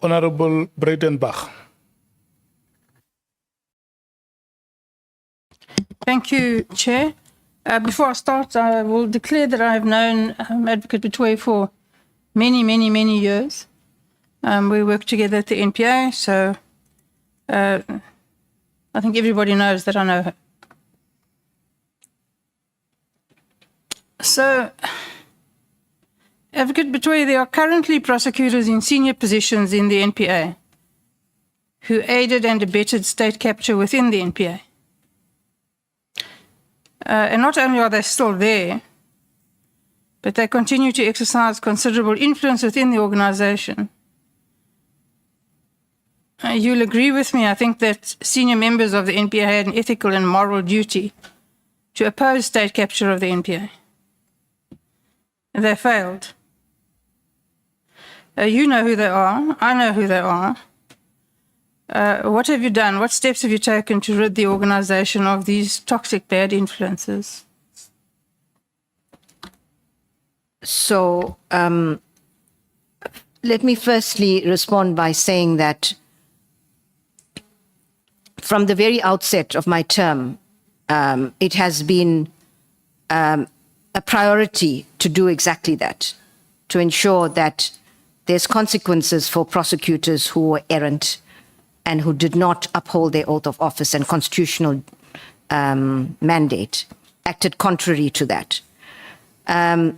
Honorable Breytenbach. Thank you, Chair. Before I start, I will declare that I have known Advocate Batohi for many years. We work together at the NPA, so I think everybody knows that I know her. So, Advocate Batohi, there are currently prosecutors in senior positions in the NPA who aided and abetted state capture within the NPA. And not only are they still there, but they continue to exercise considerable influence within the organization. You'll agree with me, I think, that senior members of the NPA had an ethical and moral duty to oppose state capture of the NPA. They failed. You know who they are. I know who they are. What have you done? What steps have you taken to rid the organization of these toxic bad influences? So let me firstly respond by saying that from the very outset of my term, it has been a priority to do exactly that, to ensure that there's consequences for prosecutors who were errant and who did not uphold their oath of office and constitutional mandate, acted contrary to that. A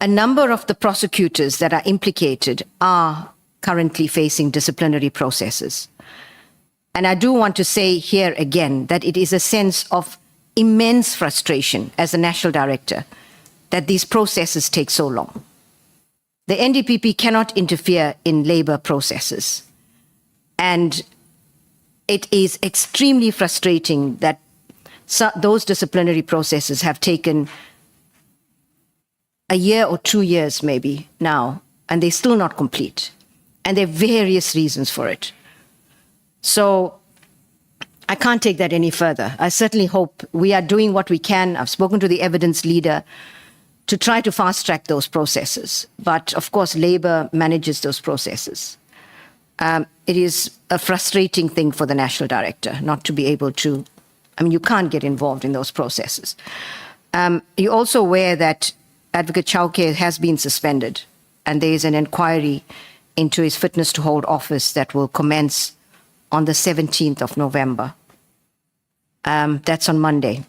number of the prosecutors that are implicated are currently facing disciplinary processes. And I do want to say here again that it is a sense of immense frustration as a national director that these processes take so long. The NDPP cannot interfere in labor processes. And it is extremely frustrating that those disciplinary processes have taken a year or 2 years maybe now, and they're still not complete. And there are various reasons for it. So I can't take that any further. I certainly hope we are doing what we can. I've spoken to the evidence leader to try to fast track those processes. But of course, labor manages those processes. It is a frustrating thing for the national director not to be able to, you can't get involved in those processes. You're also aware that Advocate Chauke has been suspended, and there is an inquiry into his fitness to hold office that will commence on the 17th of November. That's on Monday.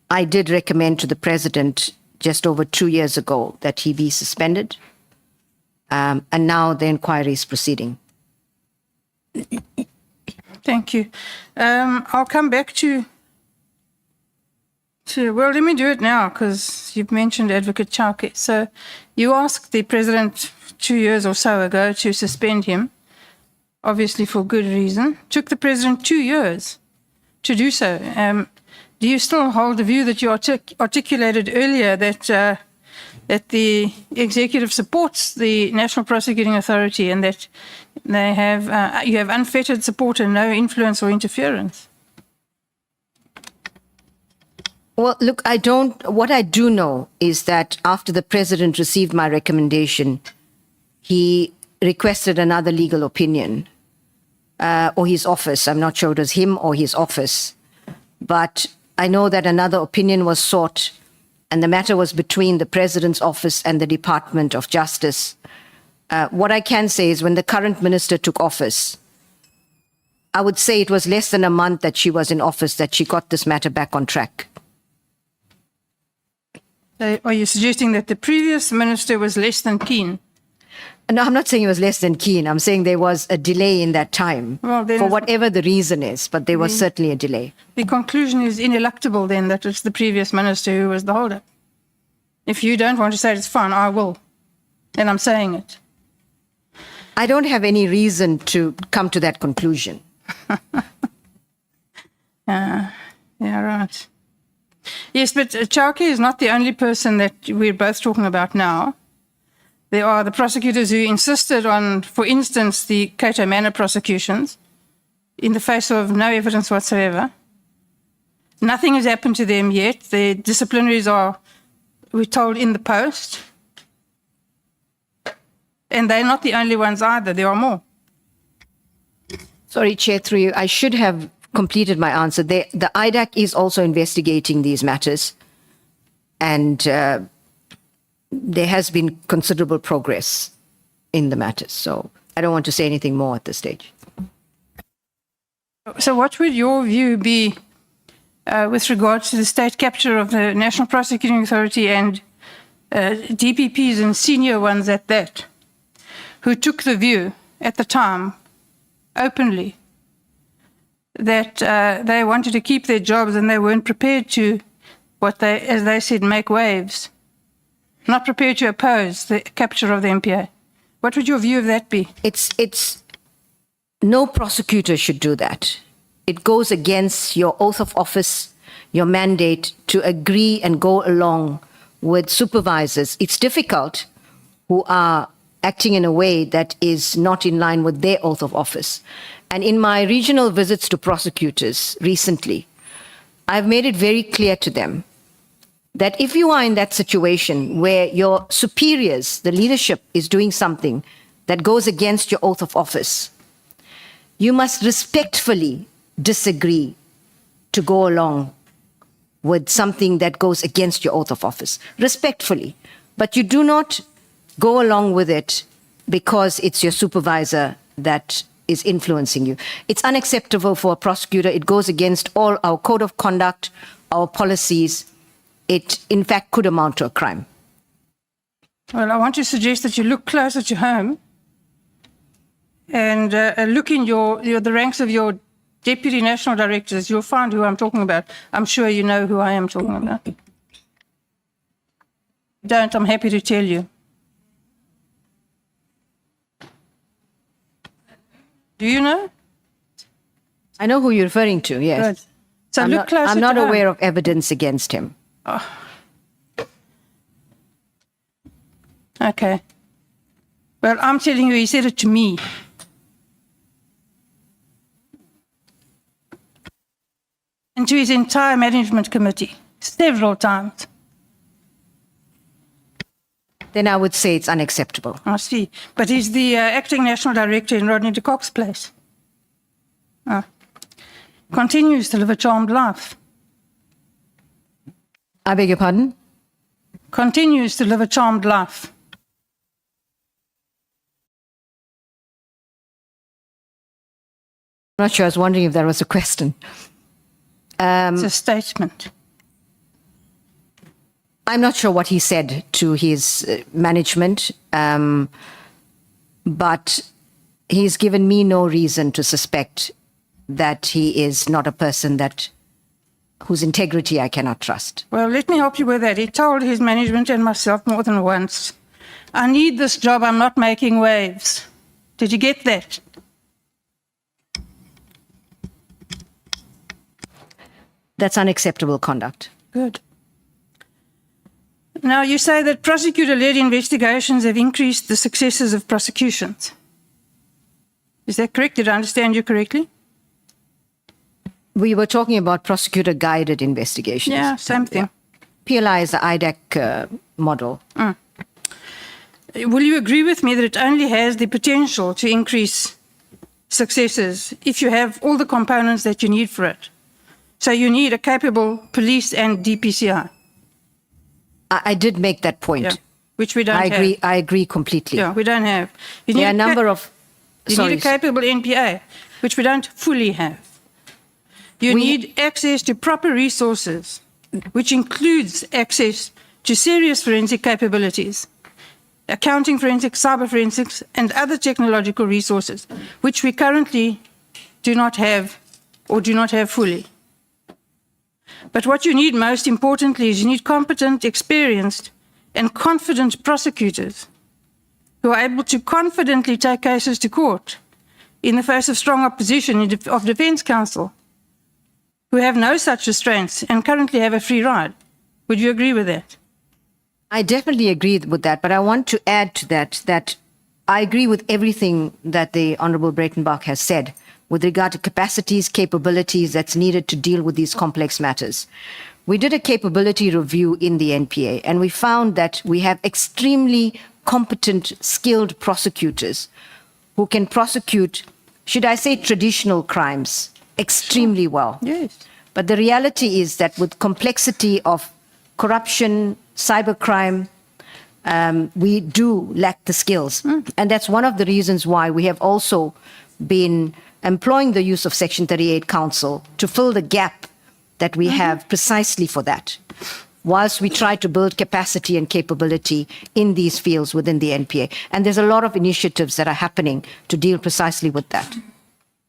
I did recommend to the president just over 2 years ago that he be suspended, and now the inquiry is proceeding. Thank you. I'll come back to well, let me do it now because you've mentioned Advocate Chauke. So you asked the president 2 years or so ago to suspend him, obviously for good reason. Took the president 2 years to do so. Do you still hold the view that you articulated earlier that that the executive supports the National Prosecuting Authority and that they have you have unfettered support and no influence or interference? Well, look, what I do know is that after the president received my recommendation, he requested another legal opinion, or his office. I'm not sure it was him or his office, but I know that another opinion was sought, and the matter was between the president's office and the Department of Justice. What I can say is when the current minister took office, I would say it was less than a month that she was in office that she got this matter back on track. Are you suggesting that the previous minister was less than keen? No, I'm not saying he was less than keen. I'm saying there was a delay in that time, well, for whatever the reason is, but there was certainly a delay. The conclusion is ineluctable then that it's the previous minister who was the holder. If you don't want to say it, it's fine, I will. And I'm saying it. I don't have any reason to come to that conclusion. Yeah, right. Yes, but Chauke is not the only person that we're both talking about now. There are the prosecutors who insisted on, for instance, the Cato Manor prosecutions in the face of no evidence whatsoever. Nothing has happened to them yet. The disciplinaries are we're told in the Post. And they're not the only ones either. There are more. Sorry, Chair, through you. I should have completed my answer. The IDAC is also investigating these matters, and there has been considerable progress in the matters. So I don't want to say anything more at this stage. So what would your view be with regard to the state capture of the National Prosecuting Authority and DPPs and senior ones at that, who took the view at the time, openly, that they wanted to keep their jobs and they weren't prepared to, as they said, make waves, not prepared to oppose the capture of the NPA? What would your view of that be? It's no prosecutor should do that. It goes against your oath of office, your mandate to agree and go along with supervisors. It's difficult who are acting in a way that is not in line with their oath of office. And in my regional visits to prosecutors recently, I've made it very clear to them that if you are in that situation where your superiors, the leadership, is doing something that goes against your oath of office, you must respectfully disagree to go along with something that goes against your oath of office. Respectfully. But you do not go along with it because it's your supervisor that is influencing you. It's unacceptable for a prosecutor. It goes against all our code of conduct, our policies. It, in fact, could amount to a crime. Well, I want to suggest that you look closer to home and look in the ranks of your deputy national directors. You'll find who I'm talking about. I'm sure you know who I am talking about. Don't, I'm happy to tell you. Do you know? I know who you're referring to, yes. Good. So look closer to home. I'm not aware of evidence against him. Oh. Okay. Well, I'm telling you, he said it to me. And to his entire management committee, several times. Then I would say it's unacceptable. I see. But he's the acting national director in Rodney de Kock's place. Continues to live a charmed life. I beg your pardon? Continues to live a charmed life. I'm not sure. I was wondering if that was a question. It's a statement. I'm not sure what he said to his management, but he's given me no reason to suspect that he is not a person whose integrity I cannot trust. Well, let me help you with that. He told his management and myself more than once, I need this job, I'm not making waves. Did you get that? That's unacceptable conduct. Good. Now, you say that prosecutor-led investigations have increased the successes of prosecutions. Is that correct? Did I understand you correctly? We were talking about prosecutor-guided investigations. Yeah, same thing. PLI is the IDAC model. Will you agree with me that it only has the potential to increase successes if you have all the components that you need for it? So you need a capable police and DPCI. I did make that point. Yeah, which we don't have. I agree completely. Yeah, we don't have. You There are a number of... You need a capable NPA, which we don't fully have. You need access to proper resources, which includes access to serious forensic capabilities, accounting forensics, cyber forensics, and other technological resources, which we currently do not have or do not have fully. But what you need most importantly is you need competent, experienced, and confident prosecutors who are able to confidently take cases to court in the face of strong opposition of defense counsel, who have no such restraints and currently have a free ride. Would you agree with that? I definitely agree with that, but I want to add to that I agree with everything that the Honourable Breytenbach has said. with regard to capacities, capabilities that's needed to deal with these complex matters. We did a capability review in the NPA, and we found that we have extremely competent, skilled prosecutors who can prosecute, should I say, traditional crimes extremely well. Yes. But the reality is that with complexity of corruption, cybercrime, we do lack the skills. And that's one of the reasons why we have also been employing the use of Section 38 Counsel to fill the gap that we have precisely for that, whilst we try to build capacity and capability in these fields within the NPA. And there's a lot of initiatives that are happening to deal precisely with that.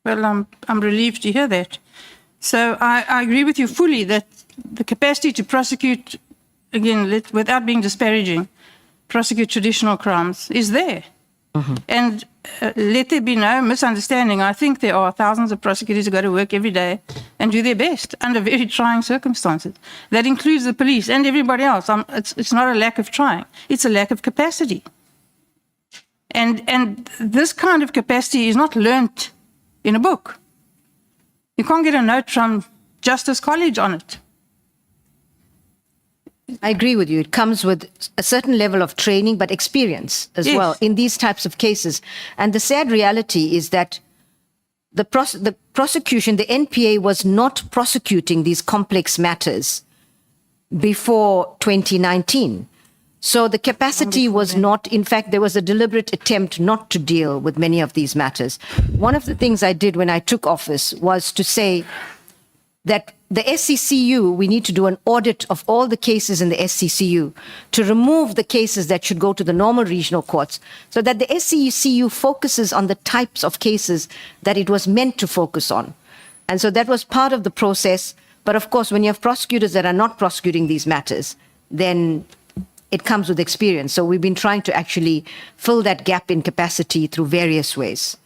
Well, I'm relieved to hear that. So I agree with you fully that the capacity to prosecute, again, without being disparaging, prosecute traditional crimes is there. And let there be no misunderstanding. I think there are thousands of prosecutors who go to work every day and do their best under very trying circumstances. That includes the police and everybody else. It's not a lack of trying. It's a lack of capacity. And this kind of capacity is not learnt in a book. You can't get a note from Justice College on it. I agree with you. It comes with a certain level of training, but experience as Yes. well in these types of cases. And the sad reality is that the prosecution, the NPA was not prosecuting these complex matters before 2019. So the capacity was not, in fact, there was a deliberate attempt not to deal with many of these matters. One of the things I did when I took office was to say that the SCCU, we need to do an audit of all the cases in the SCCU to remove the cases that should go to the normal regional courts so that the SCCU focuses on the types of cases that it was meant to focus on. And so that was part of the process. But of course, when you have prosecutors that are not prosecuting these matters, then it comes with experience. So we've been trying to actually fill that gap in capacity through various ways.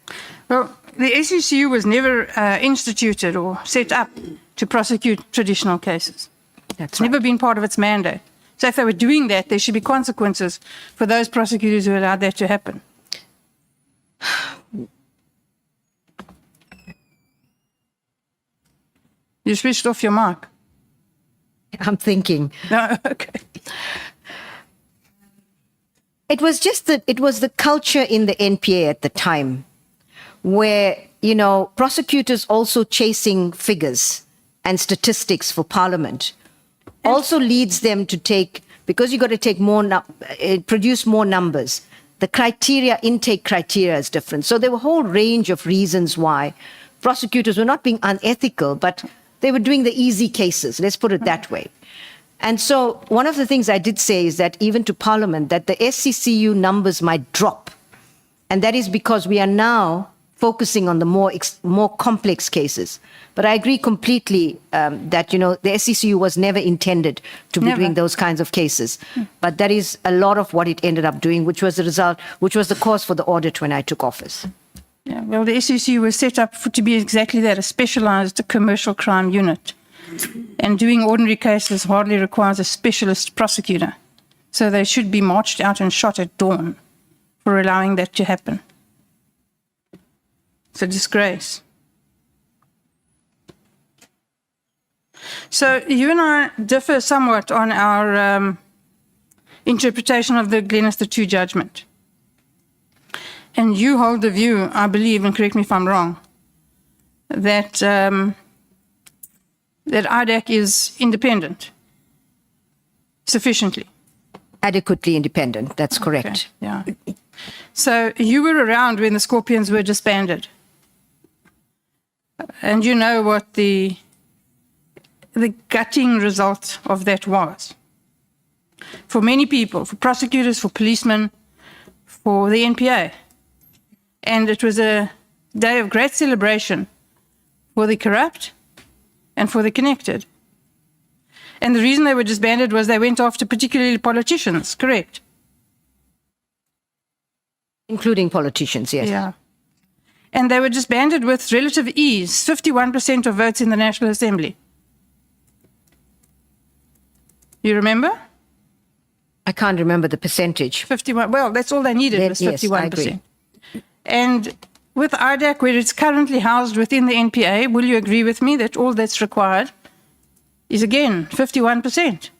Well, the SCCU was never instituted or set up to prosecute traditional cases. That's It's never right. been part of its mandate. So if they were doing that, there should be consequences for those prosecutors who allowed that to happen. You switched off your mic. I'm thinking. No, okay. It was just that it was the culture in the NPA at the time where, you know, prosecutors also chasing figures and statistics for Parliament also leads them to take, because you got to take more, produce more numbers. The criteria, intake criteria is different. So there were a whole range of reasons why prosecutors were not being unethical, but they were doing the easy cases. Let's put it that way. And so one of the things I did say is that even to Parliament, that the SCCU numbers might drop. And that is because we are now focusing on the more complex cases. But I agree completely that, you know, the SCCU was never intended to be doing those kinds of cases. But that is a lot of what it ended up doing, which was the result, which was the cause for the audit when I took office. Yeah, well, the SCCU was set up to be exactly that, a specialized commercial crime unit. And doing ordinary cases hardly requires a specialist prosecutor. So they should be marched out and shot at dawn for allowing that to happen. It's a disgrace. So you and I differ somewhat on our interpretation of the Glenister 2 judgment. And you hold the view, I believe, and correct me if I'm wrong, that that IDAC is independent, sufficiently. Adequately independent, that's correct. Okay, yeah. So you were around when the Scorpions were disbanded. And you know what the gutting result of that was. For many people, for prosecutors, for policemen, for the NPA. And it was a day of great celebration for the corrupt and for the connected. And the reason they were disbanded was they went after particularly politicians, correct? Including politicians, yes. Yeah. And they were disbanded with relative ease, 51% of votes in the National Assembly. You remember? I can't remember the percentage. 51. Well, that's all they needed was Yes, I 51%. agree. And with IDAC, where it's currently housed within the NPA, will you agree with me that all that's required is, again, 51%?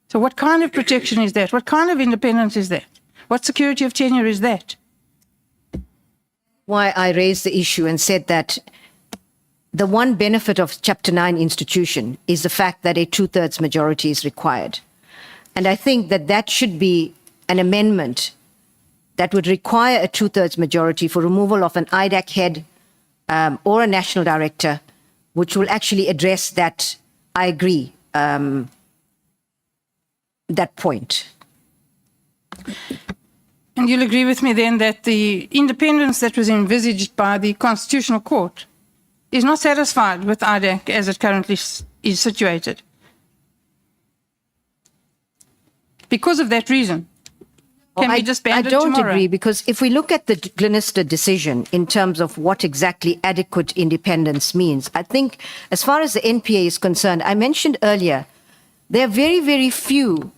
So what kind of protection is that? What kind of independence is that? What security of tenure is that? Why I raised the issue and said that the one benefit of Chapter 9 institution is the fact that a 2/3 majority is required. And I think that that should be an amendment that would require a 2/3 majority for removal of an IDAC head or a national director, which will actually address that, I agree, that point. And you'll agree with me then that the independence that was envisaged by the Constitutional Court is not satisfied with IDAC as it currently is situated. Because of that reason, can we disband it tomorrow? I don't agree, because if we look at the Glenister decision in terms of what exactly adequate independence means, I think as far as the NPA is concerned, I mentioned earlier, there are very, very few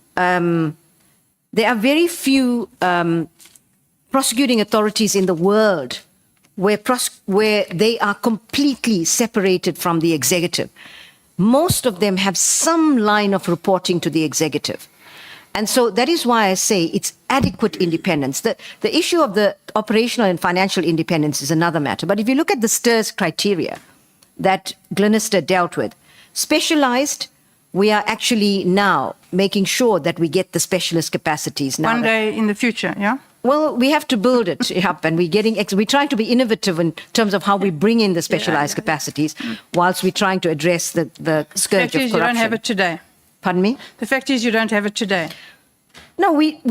prosecuting authorities in the world where they are completely separated from the executive. Most of them have some line of reporting to the executive. And so that is why I say it's adequate independence. The issue of the operational and financial independence is another matter. But if you look at the STIRS criteria that Glenister dealt with, specialized, we are actually now making sure that we get the specialist capacities. Now One day in the future, yeah? Well, we have to build it up, and we're trying to be innovative in terms of how we bring in the specialized capacities, whilst we're trying to address the scourge of corruption. You don't have it today. Pardon me? The fact is you don't have it today. No, we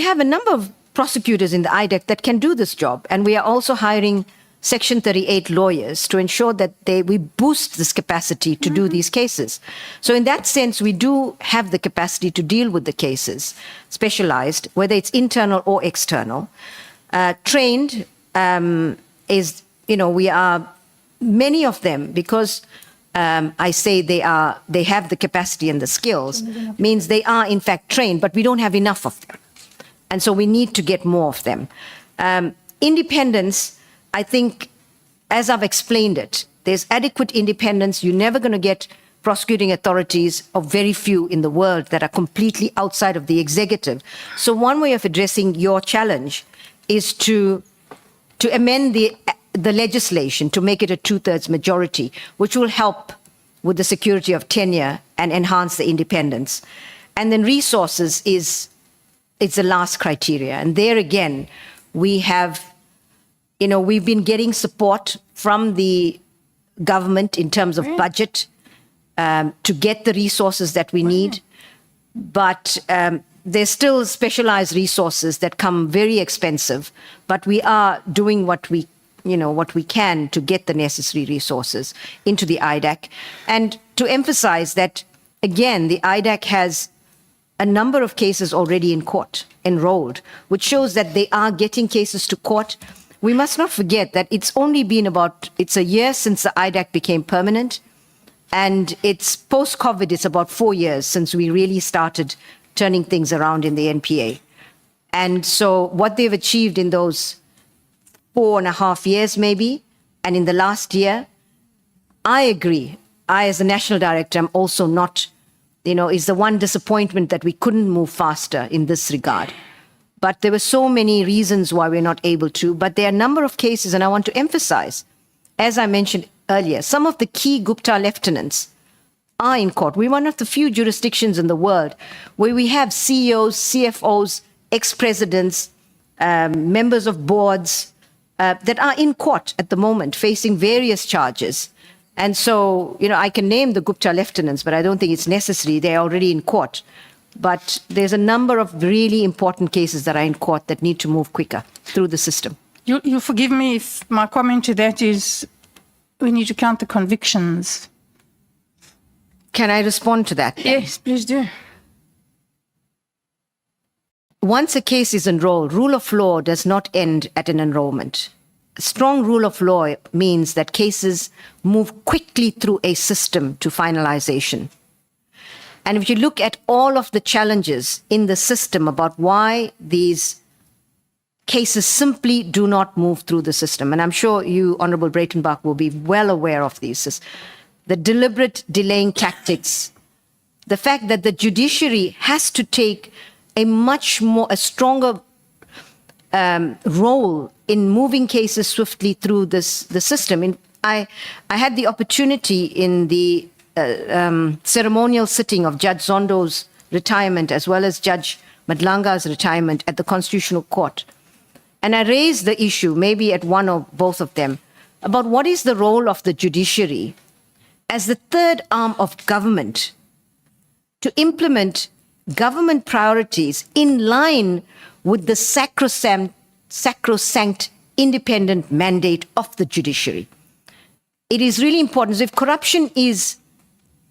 have a number of prosecutors in the IDAC that can do this job, and we are also hiring Section 38 lawyers to ensure that we boost this capacity to do these cases. So in that sense, we do have the capacity to deal with the cases, specialized, whether it's internal or external. Trained is, we are, many of them, because I say they have the capacity and the skills, means they are in fact trained, but we don't have enough of them. And so we need to get more of them. Independence, I think, as I've explained it, there's adequate independence. You're never going to get prosecuting authorities, of very few in the world, that are completely outside of the executive. So one way of addressing your challenge is to amend the legislation to make it a 2/3 majority, which will help with the security of tenure and enhance the independence. And then resources it's the last criteria. And there again, we have, we've been getting support from the government in terms of budget to get the resources that we need. But there's still specialized resources that come very expensive, but we are doing what we can to get the necessary resources into the IDAC. And to emphasize that, again, the IDAC has a number of cases already in court, enrolled, which shows that they are getting cases to court. We must not forget that it's only been it's a year since the IDAC became permanent, and it's post-COVID, it's about 4 years since we really started turning things around in the NPA. And so what they've achieved in those 4.5 years maybe, and in the last year, I agree. I, as a national director, am also not, is the one disappointment that we couldn't move faster in this regard. But there were so many reasons why we're not able to. But there are a number of cases, and I want to emphasize, as I mentioned earlier, some of the key Gupta lieutenants are in court. We're one of the few jurisdictions in the world where we have CEOs, CFOs, ex-presidents, members of boards that are in court at the moment facing various charges. And so, I can name the Gupta lieutenants, but I don't think it's necessary. They're already in court. But there's a number of really important cases that are in court that need to move quicker through the system. You'll forgive me if my comment to that is we need to count the convictions. Can I respond to that? Yes, please do. Once a case is enrolled, rule of law does not end at an enrollment. A strong rule of law means that cases move quickly through a system to finalization. And if you look at all of the challenges in the system about why these cases simply do not move through the system. And I'm sure you, Honorable Breytenbach, will be well aware of these. The deliberate delaying tactics, the fact that the judiciary has to take a stronger role in moving cases swiftly through the system. I had the opportunity in the ceremonial sitting of Judge Zondo's retirement as well as Judge Madlanga's retirement at the Constitutional Court. And I raised the issue, maybe at one or both of them, about what is the role of the judiciary as the third arm of government to implement government priorities in line with the sacrosanct independent mandate of the judiciary. It is really important. So if corruption is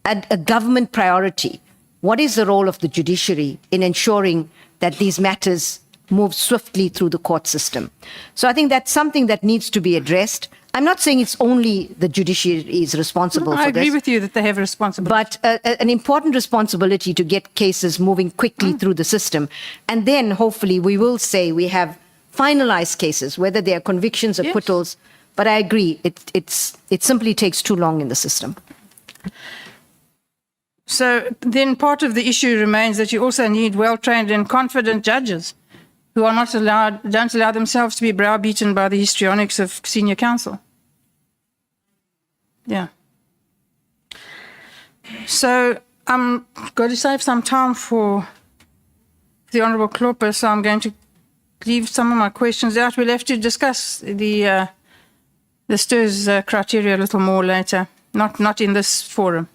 a government priority, what is the role of the judiciary in ensuring that these matters move swiftly through the court system? So I think that's something that needs to be addressed. I'm not saying it's only the judiciary is responsible for this. I agree with you that they have a responsibility. But an important responsibility to get cases moving quickly through the system. And then hopefully we will say we have finalized cases, whether they are convictions, acquittals. Yes. But I agree, it simply takes too long in the system. So then part of the issue remains that you also need well-trained and confident judges who are don't allow themselves to be browbeaten by the histrionics of senior counsel. Yeah. So I'm going to save some time for the Honourable Klopper, so I'm going to leave some of my questions out. We'll have to discuss the STIRS criteria a little more later, not in this forum.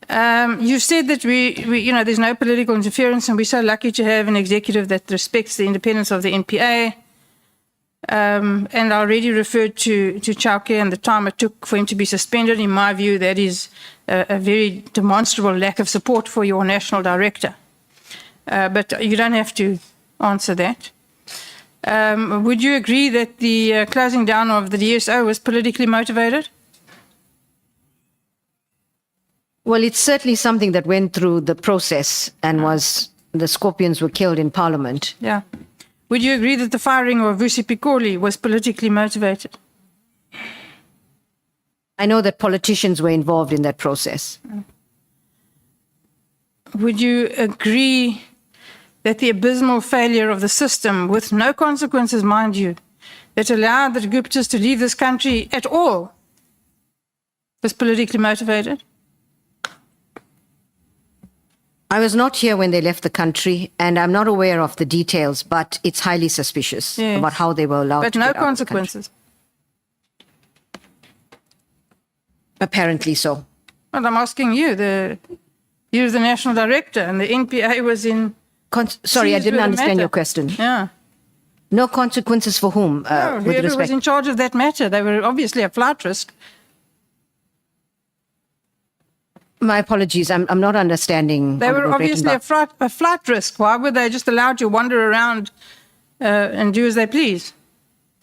You've said that there's no political interference, and we're so lucky to have an executive that respects the independence of the NPA. And I already referred to Chauke and the time it took for him to be suspended. In my view, that is a very demonstrable lack of support for your national director. But you don't have to answer that. Would you agree that the closing down of the DSO was politically motivated? Well, it's certainly something that went through the process and the Scorpions were killed in Parliament. Yeah. Would you agree that the firing of Vusi Pikoli was politically motivated? I know that politicians were involved in that process. Would you agree that the abysmal failure of the system, with no consequences, mind you, that allowed the Guptas to leave this country at all, was politically motivated? I was not here when they left the country, and I'm not aware of the details, but it's highly suspicious about how they were allowed to get out of the country. But no consequences? Apparently so. Well, I'm asking you. You're the national director, and the NPA was in... Sorry, I didn't understand your question. Yeah. No consequences for whom? No, whoever was in charge of that matter. They were obviously a flight risk. My apologies, I'm not understanding. They were obviously a flight risk. Why were they just allowed to wander around and do as they please?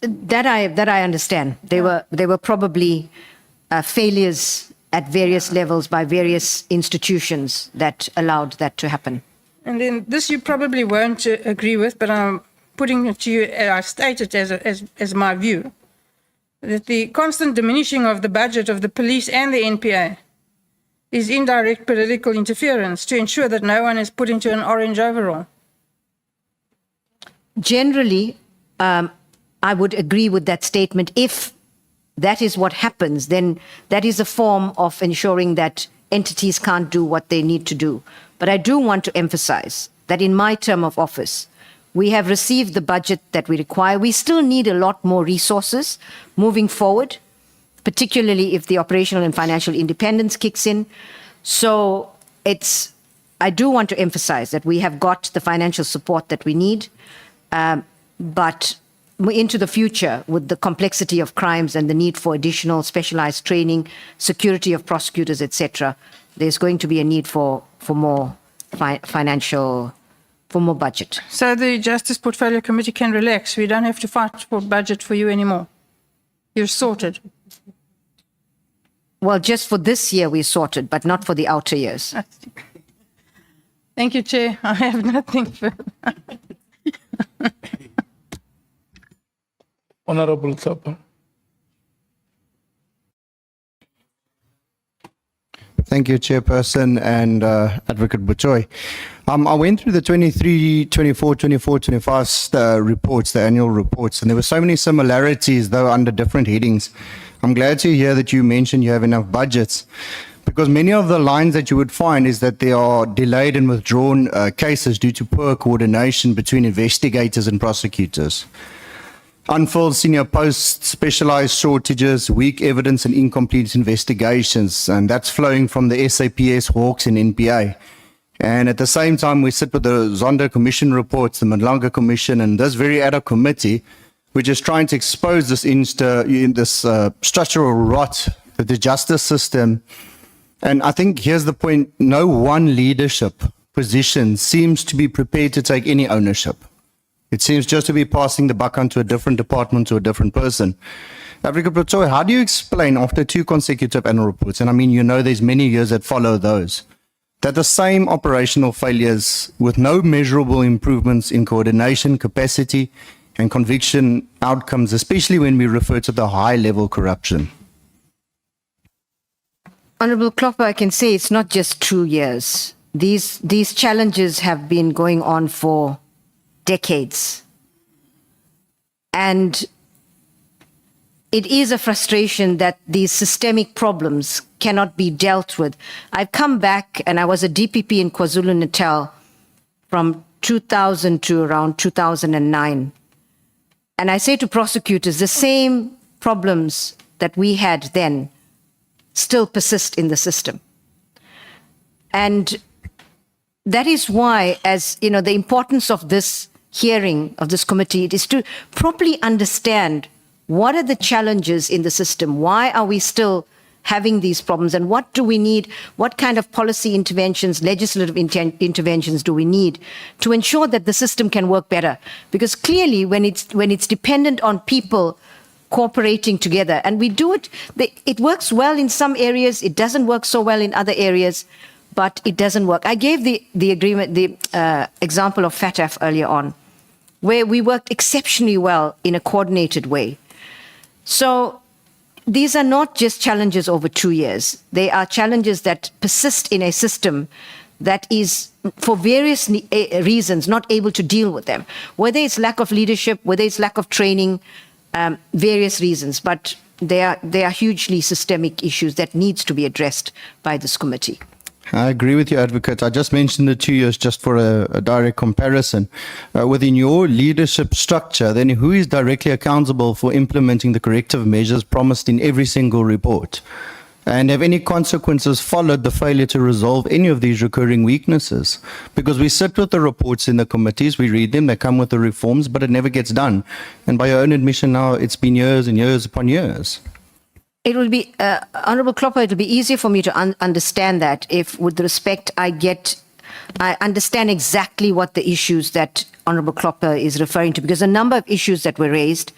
That I understand. They were probably failures at various levels by various institutions that allowed that to happen. And then this you probably won't agree with, but I'm putting it to you. I state it as my view that the constant diminishing of the budget of the police and the NPA is indirect political interference to ensure that no one is put into an orange overall. Generally, I would agree with that statement. If that is what happens, then that is a form of ensuring that entities can't do what they need to do. But I do want to emphasize that in my term of office, we have received the budget that we require. We still need a lot more resources moving forward, particularly if the operational and financial independence kicks in. So I do want to emphasize that we have got the financial support that we need, but into the future, with the complexity of crimes and the need for additional specialized training, security of prosecutors, etc., there's going to be a need for more for more budget. So the Justice Portfolio Committee can relax. We don't have to fight for budget for you anymore. You're sorted. Well, just for this year we're sorted, but not for the outer years. Thank you, Chair. I have nothing further. Honorable Klopper. Thank you, Chairperson and Advocate Batohi. I went through the 23, 24, 24, 25 reports, the annual reports, and there were so many similarities, though under different headings. I'm glad to hear that you mentioned you have enough budgets, because many of the lines that you would find is that there are delayed and withdrawn cases due to poor coordination between investigators and prosecutors. Unfilled senior posts, specialized shortages, weak evidence and incomplete investigations, and that's flowing from the SAPS, Hawks and NPA. And at the same time, we sit with the Zondo Commission reports, the Malanga Commission, and this very ad hoc committee, which is trying to expose this structural rot of the justice system. And I think here's the point, no one leadership position seems to be prepared to take any ownership. It seems just to be passing the buck onto a different department to a different person. Advocate Batohi, how do you explain after 2 consecutive annual reports, and I mean, you know there's many years that follow those, that the same operational failures with no measurable improvements in coordination, capacity, and conviction outcomes, especially when we refer to the high-level corruption? Honorable Klopper, I can say it's not just 2 years. These challenges have been going on for decades. And it is a frustration that these systemic problems cannot be dealt with. I've come back and I was a DPP in KwaZulu-Natal from 2000 to around 2009. And I say to prosecutors, the same problems that we had then still persist in the system. And that is why, as you know, the importance of this hearing, of this committee, is to properly understand what are the challenges in the system, why are we still having these problems, and what do we need, what kind of policy interventions, legislative interventions do we need to ensure that the system can work better? Because clearly when it's dependent on people cooperating together, and we do it, it works well in some areas, it doesn't work so well in other areas, but it doesn't work. I gave the example of FATF earlier on, where we worked exceptionally well in a coordinated way. So these are not just challenges over 2 years. They are challenges that persist in a system that is, for various reasons, not able to deal with them. Whether it's lack of leadership, whether it's lack of training, various reasons. But they are hugely systemic issues that needs to be addressed by this committee. I agree with you, Advocate. I just mentioned the 2 years just for a direct comparison. Within your leadership structure, then who is directly accountable for implementing the corrective measures promised in every single report? And have any consequences followed the failure to resolve any of these recurring weaknesses? Because we sit with the reports in the committees, we read them, they come with the reforms, but it never gets done. And by your own admission now, it's been years and years upon years. It will be, Honorable Klopper, it will be easier for me to understand that if, with respect, I understand exactly what the issues that Honorable Klopper is referring to, because a number of issues that were raised,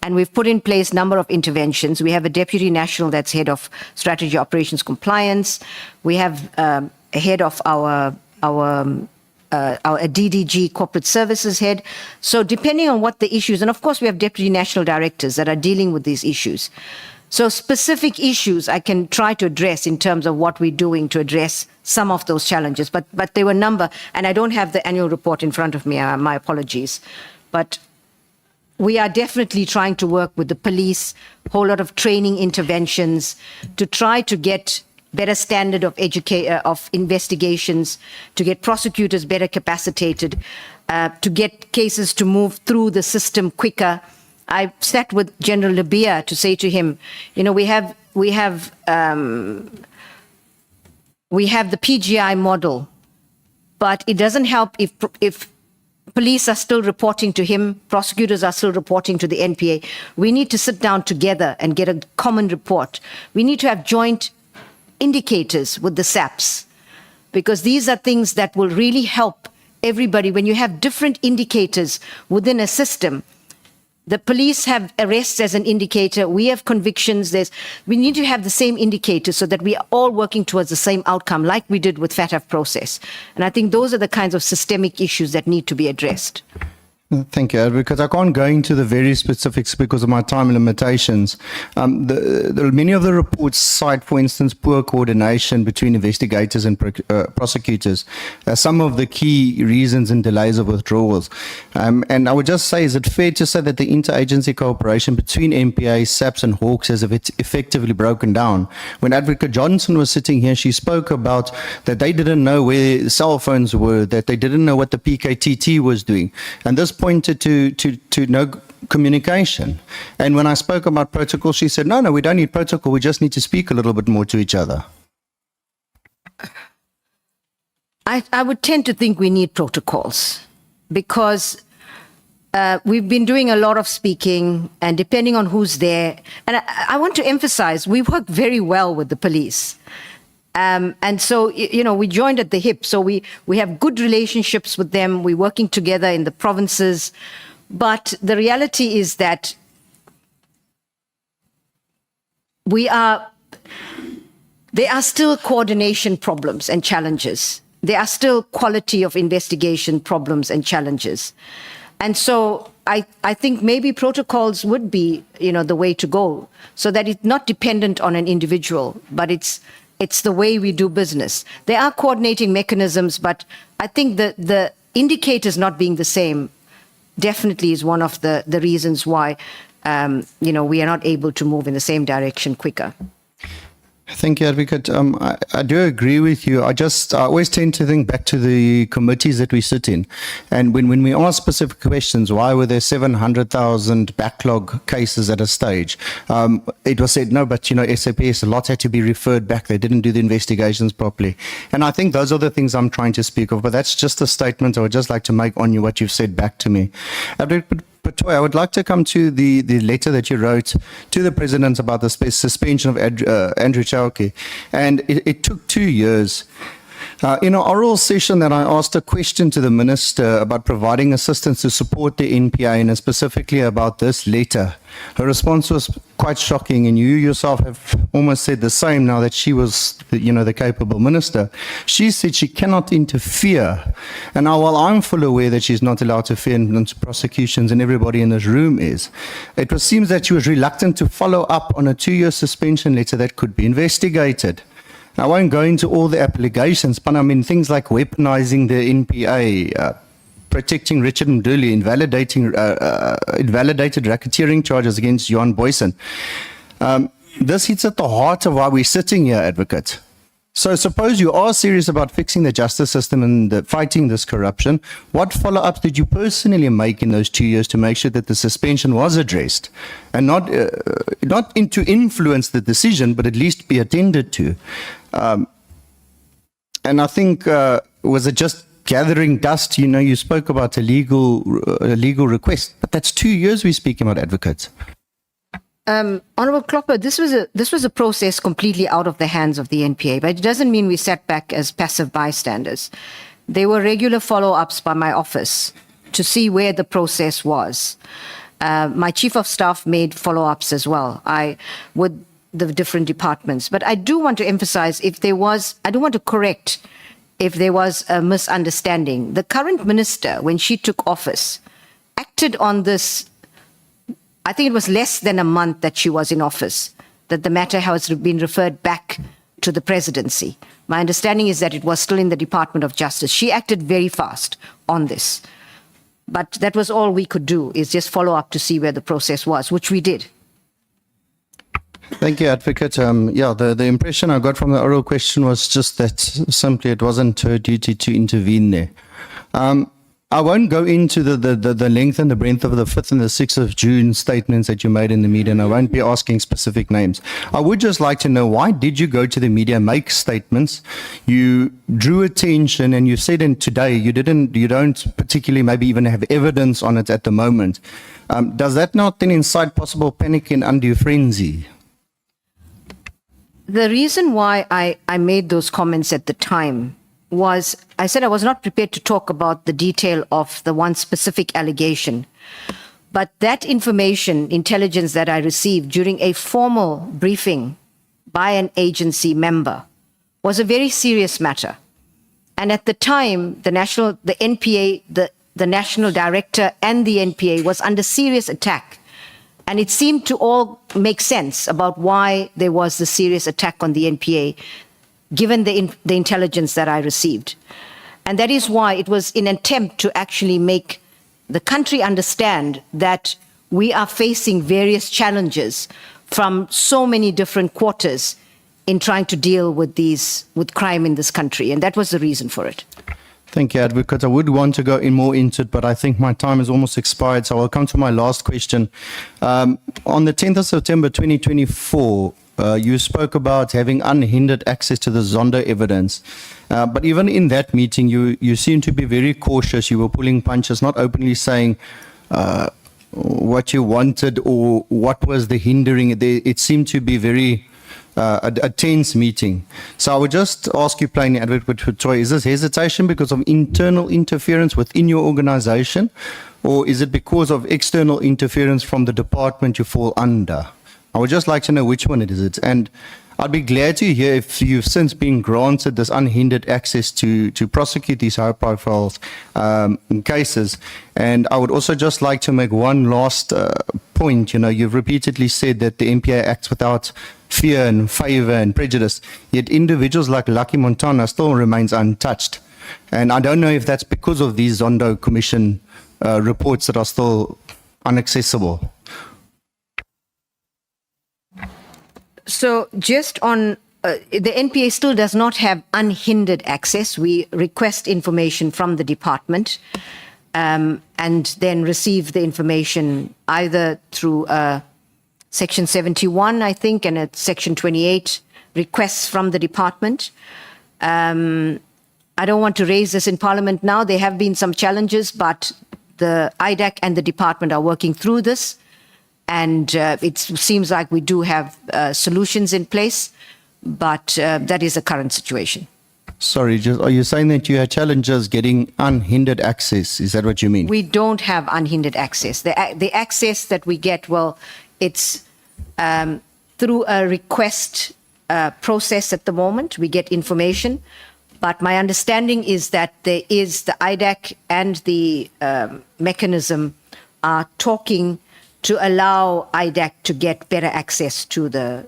and we've put in place a number of interventions. We have a Deputy National that's head of Strategy Operations Compliance. We have a head of our DDG Corporate Services head. So depending on what the issues, and of course we have Deputy National Directors that are dealing with these issues. So specific issues I can try to address in terms of what we're doing to address some of those challenges. But there were a number, and I don't have the annual report in front of me, my apologies. But we are definitely trying to work with the police, a whole lot of training interventions to try to get better standard of investigations, to get prosecutors better capacitated, to get cases to move through the system quicker. I sat with General Labia to say to him, you know, we have the PGI model, but it doesn't help if police are still reporting to him, prosecutors are still reporting to the NPA. We need to sit down together and get a common report. We need to have joint indicators with the SAPs, because these are things that will really help everybody. When you have different indicators within a system, the police have arrests as an indicator. We have convictions. We need to have the same indicators so that we are all working towards the same outcome, like we did with FATF process. And I think those are the kinds of systemic issues that need to be addressed. Thank you, because I can't go into the very specifics because of my time limitations. Many of the reports cite, for instance, poor coordination between investigators and prosecutors as some of the key reasons and delays of withdrawals. And I would just say, is it fair to say that the interagency cooperation between NPA, SAPS and Hawks has effectively broken down? When Advocate Johnson was sitting here, she spoke about that they didn't know where cell phones were, that they didn't know what the PKTT was doing. And this pointed to no communication. And when I spoke about protocol, she said, no, we don't need protocol. We just need to speak a little bit more to each other. I would tend to think we need protocols because we've been doing a lot of speaking, and depending on who's there, and I want to emphasize, we work very well with the police. And so, we joined at the hip. So we have good relationships with them. We're working together in the provinces. But the reality is that there are still coordination problems and challenges. There are still quality of investigation problems and challenges. And so I think maybe protocols would be, the way to go, so that it's not dependent on an individual, but it's the way we do business. There are coordinating mechanisms, but I think the indicators not being the same definitely is one of the reasons why, we are not able to move in the same direction quicker. Thank you, Advocate. I do agree with you. I always tend to think back to the committees that we sit in. And when we ask specific questions, why were there 700,000 backlog cases at a stage? It was said, no, but, SAPS, a lot had to be referred back. They didn't do the investigations properly. And I think those are the things I'm trying to speak of. But that's just a statement I would just like to make on you, what you've said back to me. Advocate Batohi, I would like to come to the letter that you wrote to the President about the suspension of Andrew Chauke. And it took 2 years. In an oral session that I asked a question to the Minister about providing assistance to support the NPA, and specifically about this letter, her response was quite shocking, and you yourself have almost said the same now that she was the capable Minister. She said she cannot interfere. And now, while I'm fully aware that she's not allowed to interfere into prosecutions, and everybody in this room is, it seems that she was reluctant to follow up on a 2-year suspension letter that could be investigated. I won't go into all the allegations, but I mean things like weaponizing the NPA, protecting Richard Mduli, invalidated racketeering charges against Johan Boysen. This hits at the heart of why we're sitting here, Advocate. So suppose you are serious about fixing the justice system and fighting this corruption, what follow-ups did you personally make in those 2 years to make sure that the suspension was addressed and not to influence the decision, but at least be attended to? And I think, was it just gathering dust? You spoke about a legal request, but that's 2 years we're speaking about, Advocate. Honourable Klopper, this was a process completely out of the hands of the NPA, but it doesn't mean we sat back as passive bystanders. There were regular follow-ups by my office to see where the process was. My Chief of Staff made follow-ups as well, with the different departments. But I do want to emphasize, I do want to correct if there was a misunderstanding. The current minister, when she took office, acted on this. I think it was less than a month that she was in office, that the matter has been referred back to the presidency. My understanding is that it was still in the Department of Justice. She acted very fast on this. But that was all we could do, is just follow up to see where the process was, which we did. Thank you, Advocate. The impression I got from the oral question was just that simply it wasn't her duty to intervene there. I won't go into the length and the breadth of the 5th and the 6th of June statements that you made in the media, and I won't be asking specific names. I would just like to know, why did you go to the media, make statements? You drew attention, and you said today you don't particularly maybe even have evidence on it at the moment. Does that not then incite possible panic and undue frenzy? The reason why I made those comments at the time was, I said I was not prepared to talk about the detail of the one specific allegation. But that information, intelligence that I received during a formal briefing by an agency member, was a very serious matter. And at the time, the NPA, the the national director and the NPA was under serious attack. And it seemed to all make sense about why there was the serious attack on the NPA, given the intelligence that I received. And that is why it was in an attempt to actually make the country understand that we are facing various challenges from so many different quarters in trying to deal with crime in this country. And that was the reason for it. Thank you, Advocate. I would want to go in more into it, but I think my time has almost expired, so I'll come to my last question. On the 10th of September 2024, you spoke about having unhindered access to the Zondo evidence. But even in that meeting, you seemed to be very cautious. You were pulling punches, not openly saying what you wanted or what was the hindering. It seemed to be very a tense meeting. So I would just ask you plainly, Advocate Batohi, is this hesitation because of internal interference within your organization, or is it because of external interference from the department you fall under? I would just like to know which one it is. And I'd be glad to hear if you've since been granted this unhindered access to prosecute these high-profile cases. And I would also just like to make one last point. You know, you've repeatedly said that the NPA acts without fear and favor and prejudice, yet individuals like Lucky Montana still remains untouched. And I don't know if that's because of these Zondo Commission reports that are still inaccessible. So just on, the NPA still does not have unhindered access. We request information from the department and then receive the information either through Section 71, I think, and at Section 28 requests from the department. I don't want to raise this in Parliament now. There have been some challenges, but the IDAC and the department are working through this. And it seems like we do have solutions in place, but that is the current situation. Sorry, are you saying that you had challenges getting unhindered access? Is that what you mean? We don't have unhindered access. The access that we get, well, it's through a request process at the moment. We get information. But my understanding is that there is the IDAC and the mechanism are talking to allow IDAC to get better access to the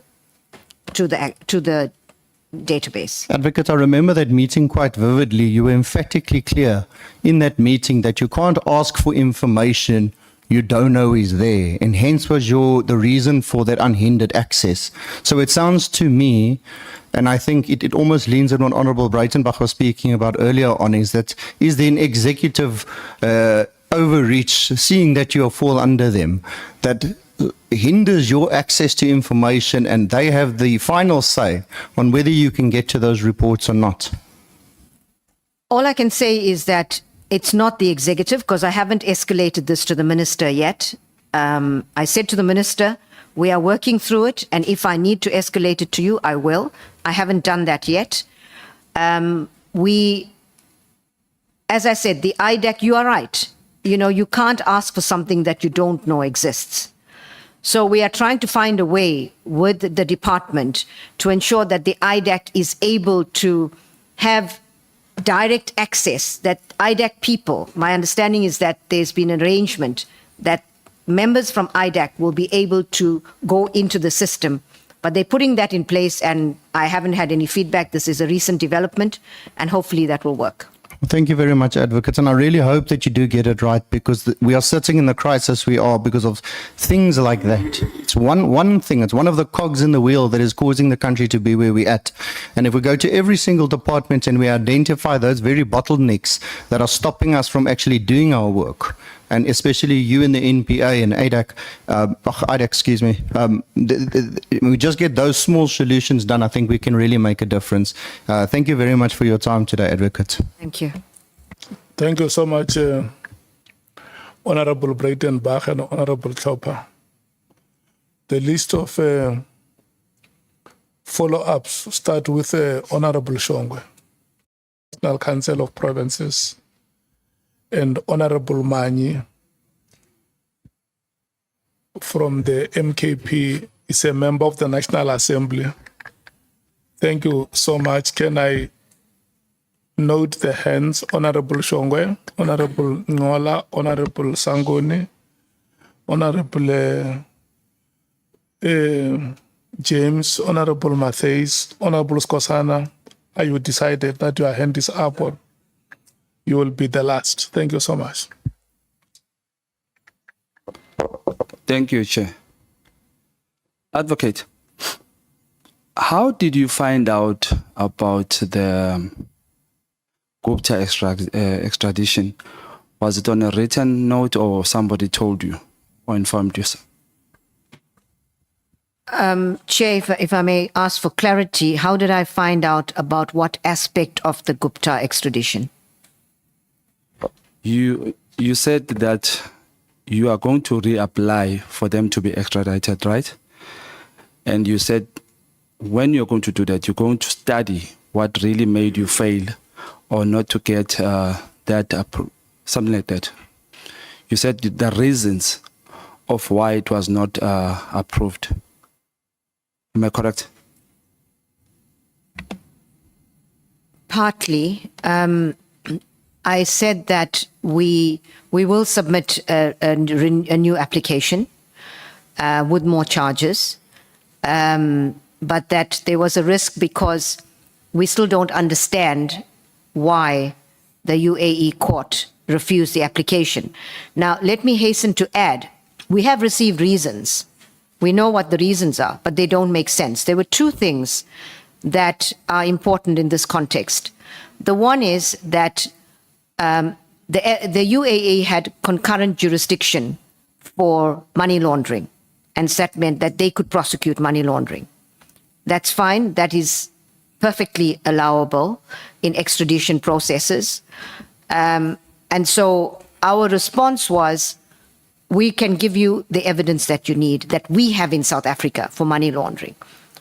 database. Advocate, I remember that meeting quite vividly. You were emphatically clear in that meeting that you can't ask for information you don't know is there, and hence was the reason for that unhindered access. So it sounds to me, and I think it almost leans on what Honourable Breytenbach was speaking about earlier on, is there an executive overreach, seeing that you fall under them, that hinders your access to information, and they have the final say on whether you can get to those reports or not? All I can say is that it's not the executive, because I haven't escalated this to the minister yet. I said to the minister, we are working through it, and if I need to escalate it to you, I will. I haven't done that yet. As I said, the IDAC, you are right. You know, you can't ask for something that you don't know exists. So we are trying to find a way with the department to ensure that the IDAC is able to have direct access, that IDAC people, my understanding is that there's been an arrangement that members from IDAC will be able to go into the system, but they're putting that in place, and I haven't had any feedback. This is a recent development, and hopefully that will work. Thank you very much, Advocate. And I really hope that you do get it right, because we are sitting in the crisis we are because of things like that. It's one thing. It's one of the cogs in the wheel that is causing the country to be where we're at. And if we go to every single department and we identify those very bottlenecks that are stopping us from actually doing our work, and especially you in the NPA and IDAC, we just get those small solutions done, I think we can really make a difference. Thank you very much for your time today, Advocate. Thank you. Thank you so much, Honourable Breytenbach and Honourable Chopper. The list of follow-ups start with Honourable Shongwe, National Council of Provinces, and Honourable Mani from the MKP is a member of the National Assembly. Thank you so much. Can I note the hands, Honorable Shongwe, Honorable Ngola, Honorable Sangoni, Honorable James, Honorable Matthews, Honorable Skosana. Are you decided that your hand is up or you will be the last? Thank you so much. Thank you, Chair. Advocate, how did you find out about the Gupta extradition? Was it on a written note or somebody told you or informed you? Chair, if I may ask for clarity, how did I find out about what aspect of the Gupta extradition? You said that you are going to reapply for them to be extradited, right? And you said when you're going to do that, you're going to study what really made you fail or not to get that something like that. You said the reasons of why it was not approved. Am I correct? Partly. I said that we will submit a new application with more charges, but that there was a risk because we still don't understand why the UAE court refused the application. Now, let me hasten to add, we have received reasons. We know what the reasons are, but they don't make sense. There were two things that are important in this context. The one is that the UAE had concurrent jurisdiction for money laundering, and that meant that they could prosecute money laundering. That's fine. That is perfectly allowable in extradition processes. And so our response was, we can give you the evidence that you need, that we have in South Africa for money laundering.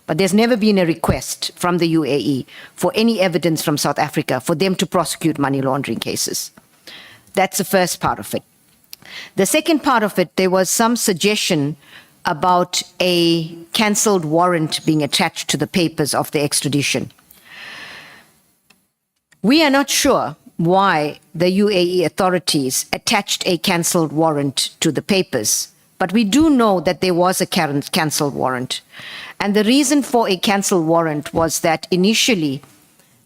But there's never been a request from the UAE for any evidence from South Africa for them to prosecute money laundering cases. That's the first part of it. The second part of it, there was some suggestion about a cancelled warrant being attached to the papers of the extradition. We are not sure why the UAE authorities attached a cancelled warrant to the papers, but we do know that there was a cancelled warrant. And the reason for a cancelled warrant was that initially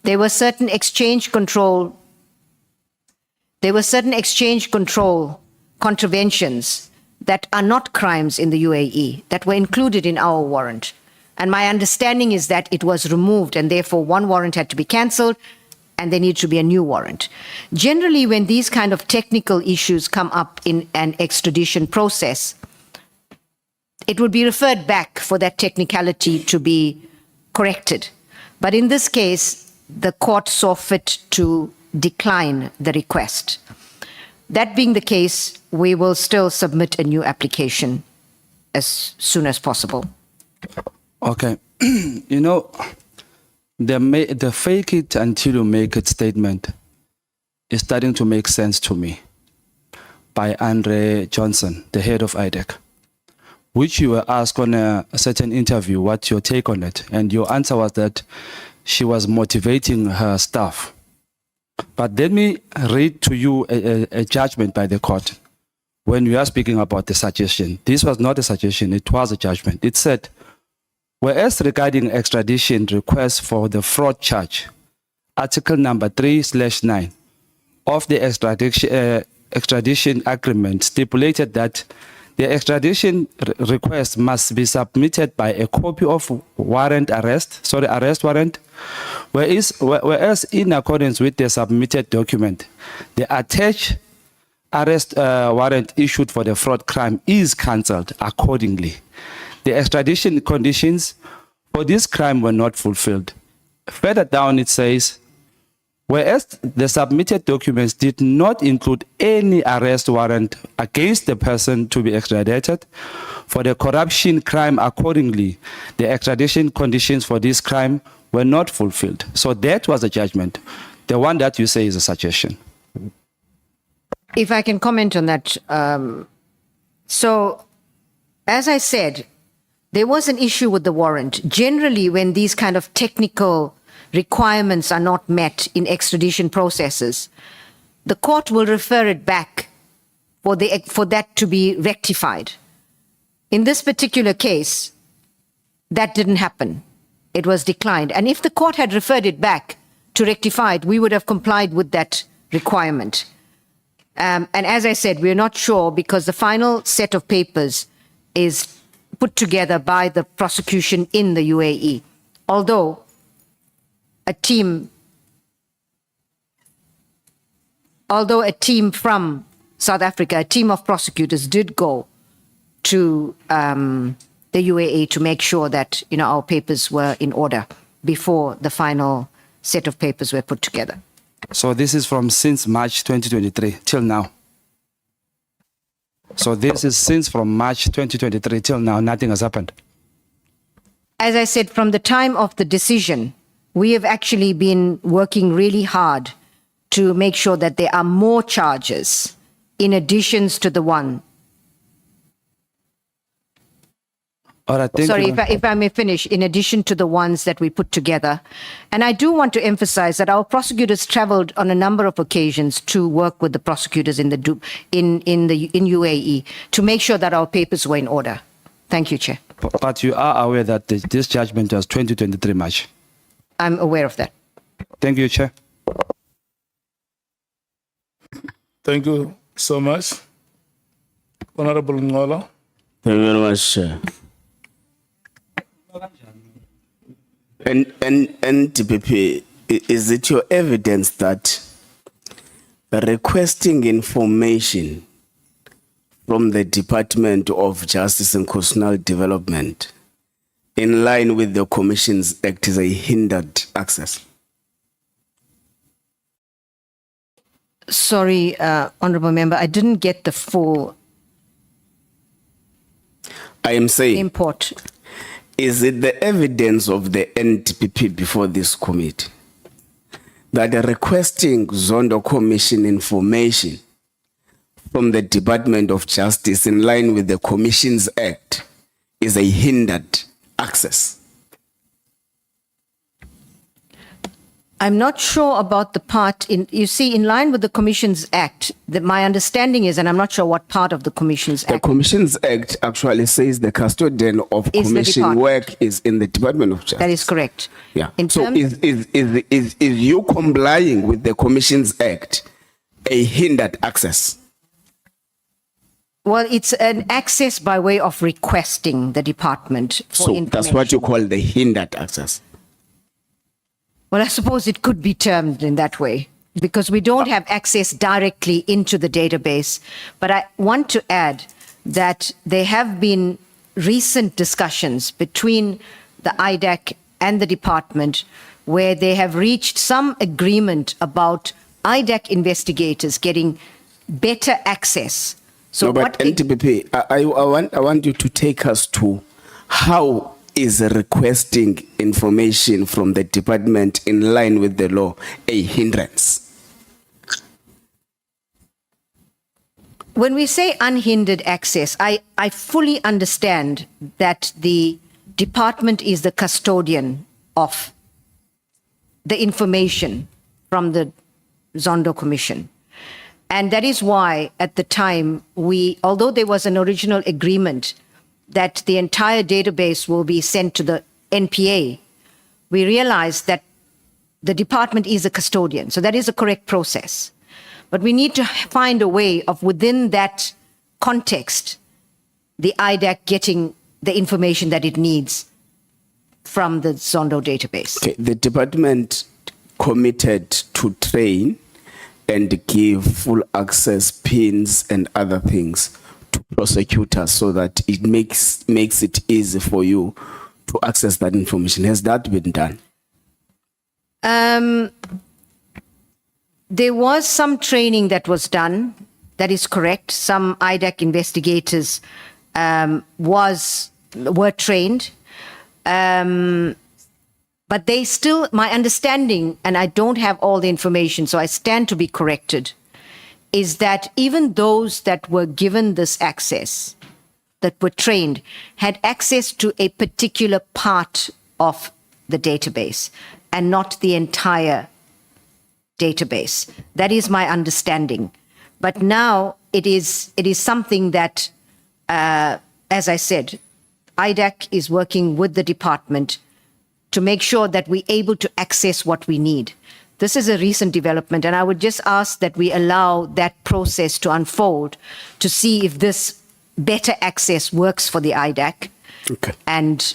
there were certain exchange control contraventions that are not crimes in the UAE that were included in our warrant. And my understanding is that it was removed and therefore one warrant had to be cancelled and there needs to be a new warrant. Generally, when these kind of technical issues come up in an extradition process, it would be referred back for that technicality to be corrected. But in this case, the court saw fit to decline the request. That being the case, we will still submit a new application as soon as possible. Okay. You know, the fake it until you make it statement is starting to make sense to me by Andre Johnson, the head of IDAC, which you were asked on a certain interview, what's your take on it? And your answer was that she was motivating her staff. But let me read to you a judgment by the court when we are speaking about the suggestion. This was not a suggestion, it was a judgment. It said, whereas regarding extradition request for the fraud charge, Article number 3/9 of the extradition agreement stipulated that the extradition request must be submitted by a copy of arrest warrant, whereas in accordance with the submitted document, the attached arrest warrant issued for the fraud crime is cancelled accordingly. The extradition conditions for this crime were not fulfilled. Further down it says, whereas the submitted documents did not include any arrest warrant against the person to be extradited for the corruption crime, accordingly, the extradition conditions for this crime were not fulfilled. So that was a judgment. The one that you say is a suggestion. If I can comment on that. So, as I said, there was an issue with the warrant. Generally, when these kind of technical requirements are not met in extradition processes, the court will refer it back for that to be rectified. In this particular case, that didn't happen. It was declined. And if the court had referred it back to rectify it, we would have complied with that requirement. And as I said, we're not sure because the final set of papers is put together by the prosecution in the UAE. Although a team from South Africa, a team of prosecutors did go to the UAE to make sure that our papers were in order before the final set of papers were put together. So this is from since March 2023 till now. So this is since from March 2023 till now, nothing has happened. As I said, from the time of the decision, we have actually been working really hard to make sure that there are more charges in addition to the one. All right, thank Sorry, you. if I may finish, in addition to the ones that we put together. And I do want to emphasize that our prosecutors traveled on a number of occasions to work with the prosecutors in UAE to make sure that our papers were in order. Thank you, Chair. But you are aware that this judgment was 2023 March. I'm aware of that. Thank you, Chair. Thank you so much. Honorable Ngola. Thank you very much, Chair. And NPA, is it your evidence that requesting information from the Department of Justice and Constitutional Development in line with the Commissions Act is a hindered access? Sorry, Honorable Member, I didn't get the full I am saying, import. is it the evidence of the NPA before this committee that requesting Zondo Commission information from the Department of Justice in line with the Commissions Act is a hindered access? I'm not sure about the part you see, in line with the Commissions Act, my understanding is, and I'm not sure what part of the Commissions The Act. Commissions Act actually says the custodian of Is the commission department. work is in the Department of Justice. That is correct. Yeah. In So terms- is you complying with the Commissions Act a hindered access? Well, it's an access by way of requesting the department for So information. that's what you call the hindered access. Well, I suppose it could be termed in that way because we don't have access directly into the database. But I want to add that there have been recent discussions between the IDAC and the department where they have reached some agreement about IDAC investigators getting better access. So No, but NPA, I want you to take us to how is requesting information from the department in line with the law a hindrance? When we say unhindered access, I fully understand that the department is the custodian of the information from the Zondo Commission. And that is why at the time although there was an original agreement that the entire database will be sent to the NPA, we realized that the department is a custodian. So that is a correct process. But we need to find a way of, within that context, the IDAC getting the information that it needs from the Zondo database. Okay, the department committed to train and give full access pins and other things to prosecutors so that it makes it easy for you to access that information. Has that been done? There was some training that was done. That is correct. Some IDAC investigators were trained. But they still, my understanding, and I don't have all the information, so I stand to be corrected, is that even those that were given this access, that were trained, had access to a particular part of the database. and not the entire database. That is my understanding. But now it is something that, as I said, IDAC is working with the department to make sure that we're able to access what we need. This is a recent development, and I would just ask that we allow that process to unfold to see if this better access works for the IDAC. Okay. And,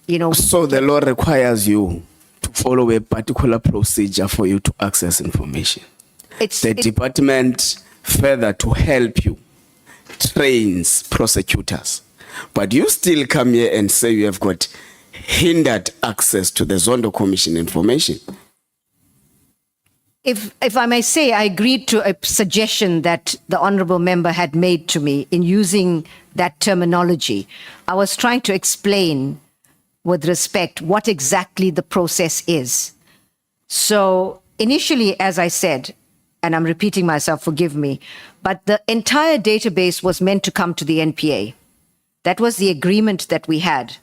you know, So the law requires you to follow a particular procedure for you to access information. The department, further to help you, trains prosecutors. But you still come here and say you have got hindered access to the Zondo Commission information. If I may say, I agreed to a suggestion that the honourable member had made to me in using that terminology. I was trying to explain with respect what exactly the process is. So initially, as I said, and I'm repeating myself, forgive me, but the entire database was meant to come to the NPA. That was the agreement that we had.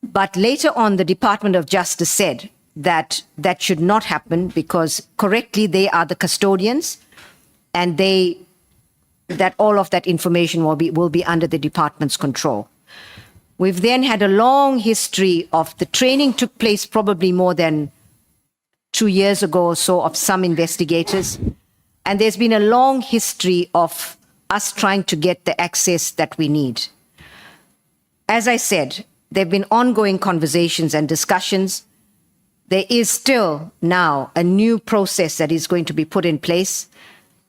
But later on, the Department of Justice said that that should not happen because correctly they are the custodians and that all of that information will be under the department's control. We've then had a long history of the training took place probably more than 2 years ago or so of some investigators. And there's been a long history of us trying to get the access that we need. As I said, there have been ongoing conversations and discussions. There is still now a new process that is going to be put in place.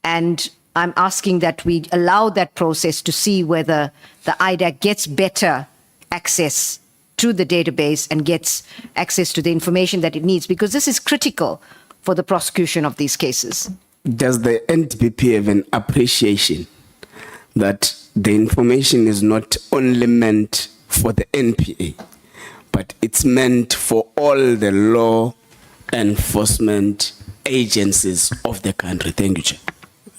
And I'm asking that we allow that process to see whether the IDAC gets better access to the database and gets access to the information that it needs, because this is critical for the prosecution of these cases. Does the NPA have an appreciation that the information is not only meant for the NPA, but it's meant for all the law enforcement agencies of the country? Thank you, Chair.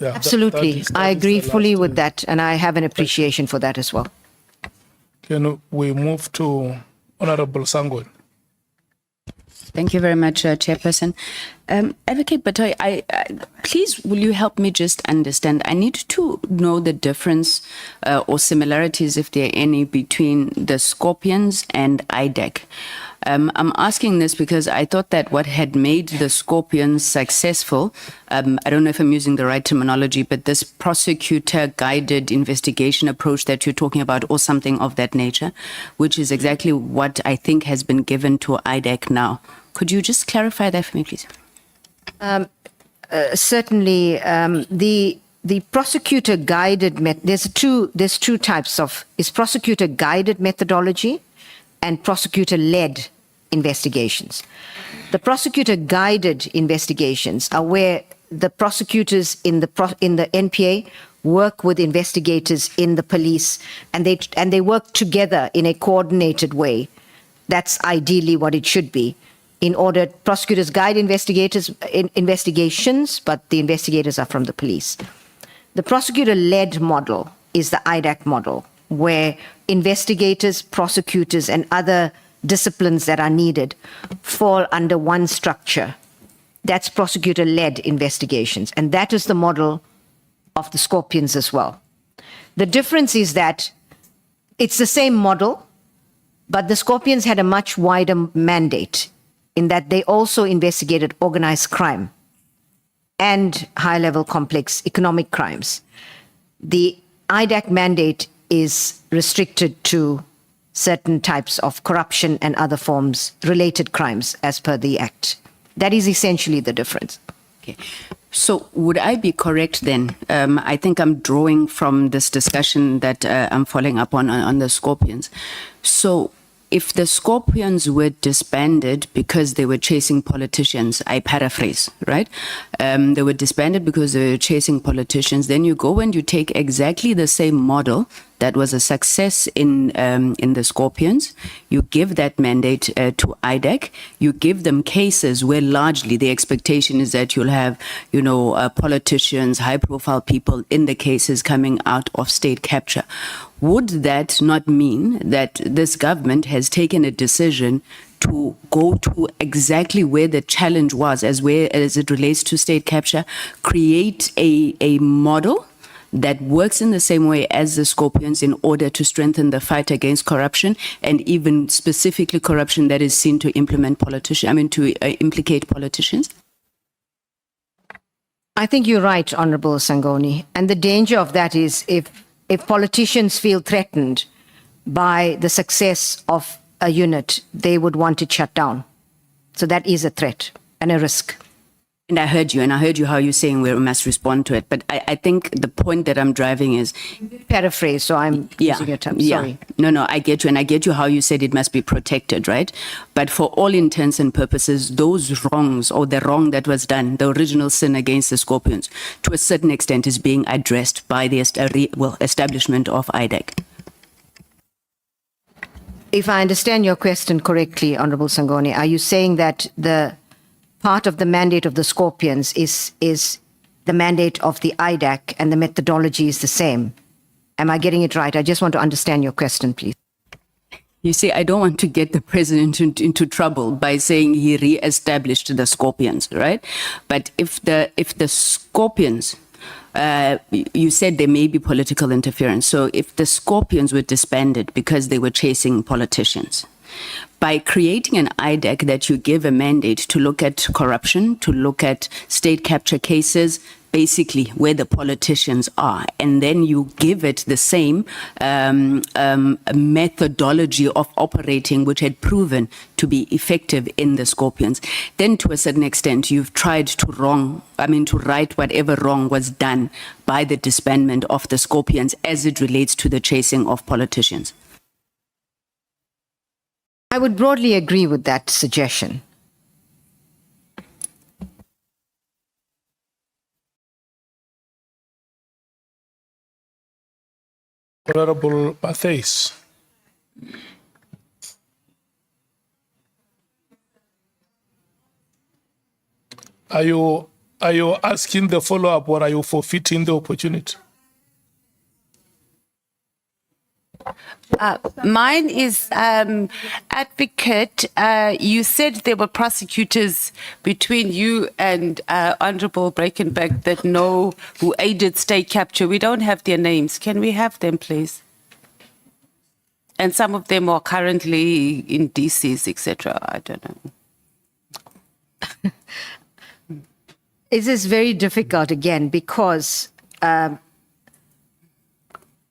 Yeah, Absolutely. I agree the fully last with that, and I have an appreciation for that as well. Can we move to Honorable Sangwan? Thank you very much, Chairperson. Advocate Batohi, please, will you help me just understand? I need to know the difference or similarities, if there are any, between the Scorpions and IDAC. I'm asking this because I thought that what had made the Scorpions successful, I don't know if I'm using the right terminology, but this prosecutor-guided investigation approach that you're talking about, or something of that nature, which is exactly what I think has been given to IDAC now. Could you just clarify that for me, please? Certainly, the prosecutor-guided there's two types of prosecutor-guided methodology and prosecutor-led investigations. The prosecutor-guided investigations are where the prosecutors in the NPA work with investigators in the police, and they work together in a coordinated way. That's ideally what it should be. In order, prosecutors guide investigations, but the investigators are from the police. The prosecutor-led model is the IDAC model, where investigators, prosecutors, and other disciplines that are needed fall under one structure. That's prosecutor-led investigations, and that is the model of the Scorpions as well. The difference is that it's the same model, but the Scorpions had a much wider mandate in that they also investigated organized crime and high-level complex economic crimes. The IDAC mandate is restricted to certain types of corruption and other forms, related crimes, as per the Act. That is essentially the difference. Okay. So would I be correct then? I think I'm drawing from this discussion that I'm following up on the Scorpions. So if the Scorpions were disbanded because they were chasing politicians, I paraphrase, right? They were disbanded because they were chasing politicians. Then you go and you take exactly the same model that was a success in the Scorpions. You give that mandate to IDAC. You give them cases where largely the expectation is that you'll have, politicians, high-profile people in the cases coming out of state capture. Would that not mean that this government has taken a decision to go to exactly where the challenge was as it relates to state capture, create a model that works in the same way as the Scorpions in order to strengthen the fight against corruption, and even specifically corruption that is seen to implicate politicians? I think you're right, Honorable Sangoni. And the danger of that is if politicians feel threatened by the success of a unit, they would want it shut down. So that is a threat and a risk. And I heard you how you're saying we must respond to it. But I think the point that I'm driving is... Paraphrase, so I'm using your term. Sorry. No, I get you. And I get you how you said it must be protected, right? But for all intents and purposes, those wrongs or the wrong that was done, the original sin against the Scorpions, to a certain extent is being addressed by the establishment of IDAC. If I understand your question correctly, Honorable Sangoni, are you saying that the part of the mandate of the Scorpions is the mandate of the IDAC and the methodology is the same? Am I getting it right? I just want to understand your question, please. You see, I don't want to get the president into trouble by saying he re-established the Scorpions, right? But if the Scorpions, you said there may be political interference. So if the Scorpions were disbanded because they were chasing politicians, by creating an IDAC that you give a mandate to look at corruption, to look at state capture cases, basically where the politicians are, and then you give it the same methodology of operating which had proven to be effective in the Scorpions, then to a certain extent you've tried to right whatever wrong was done by the disbandment of the Scorpions as it relates to the chasing of politicians. I would broadly agree with that suggestion. Honorable Mathis. Are you asking the follow-up or are you forfeiting the opportunity? Mine is advocate. You said there were prosecutors between you and Honorable Breytenbach that know who aided state capture. We don't have their names. Can we have them, please? And some of them are currently in DCs, etc. I don't know. It is very difficult again because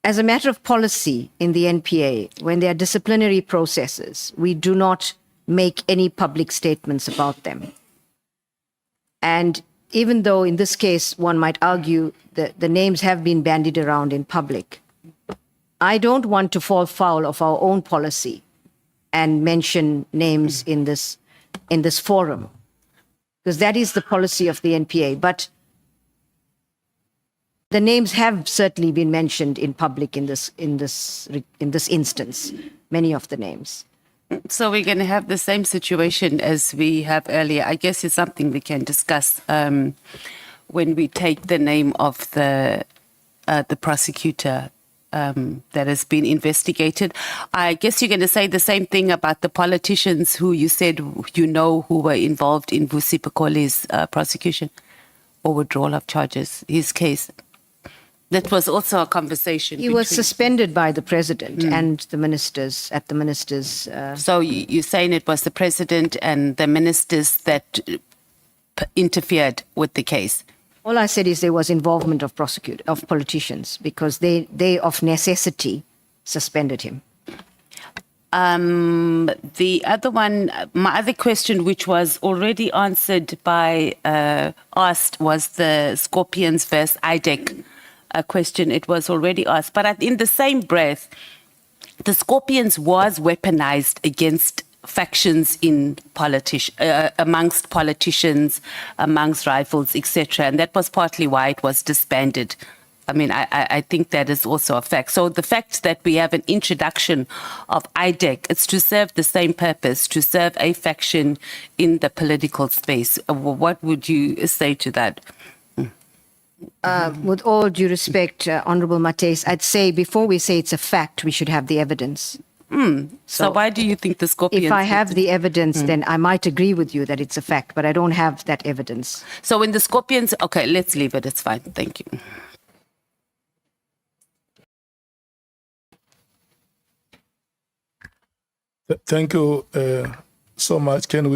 as a matter of policy in the NPA, when there are disciplinary processes, we do not make any public statements about them. And even though in this case, one might argue that the names have been bandied around in public, I don't want to fall foul of our own policy and mention names in this forum, because that is the policy of the NPA. But the names have certainly been mentioned in public in this instance, many of the names. So we're going to have the same situation as we have earlier. I guess it's something we can discuss when we take the name of the prosecutor that has been investigated. I guess you're going to say the same thing about the politicians who you said who were involved in Vusi Pekole's prosecution or withdrawal of charges, his case. That was also a conversation. He was suspended by the president and the ministers at the ministers. So you're saying it was the president and the ministers that interfered with the case? All I said is there was involvement of politicians because they of necessity suspended him. The other one, my other question, which was already answered by asked, was the Scorpions versus IDAC question. It was already asked, but in the same breath, the Scorpions was weaponized against factions in amongst politicians, amongst rivals, etc. And that was partly why it was disbanded. I mean, I think that is also a fact. So the fact that we have an introduction of IDAC, it's to serve the same purpose, to serve a faction in the political space. What would you say to that? With all due respect, Honorable Mates, I'd say before we say it's a fact, we should have the evidence. So why do you think the Scorpions? If I have the evidence, then I might agree with you that it's a fact, but I don't have that evidence. So when the Scorpions, okay, let's leave it. It's fine. Thank you. Thank you so much. Can we